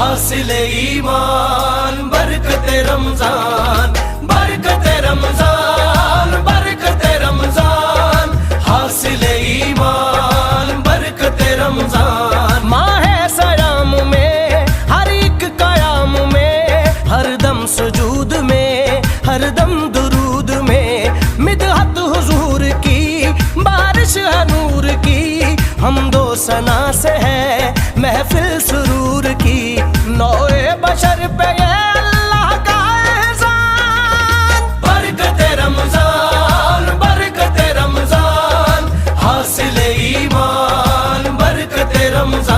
हासिल ईमान बरकते रमजान, बरकते रमजान, बरकते रमजान, हासिल ईमान बरकते रमजान। माहे सयाम में हर एक कयाम में, हरदम सुजूद में, हरदम दुरूद में, मिदहत हुजूर की बारिश है नूर की, हमदो सना से है महफिल सुरूर की। नौए बशर पे ये अल्लाह का एहसान, बरकते रमजान, बरकते रमजान, हासिल ईमान बरकते रमजान।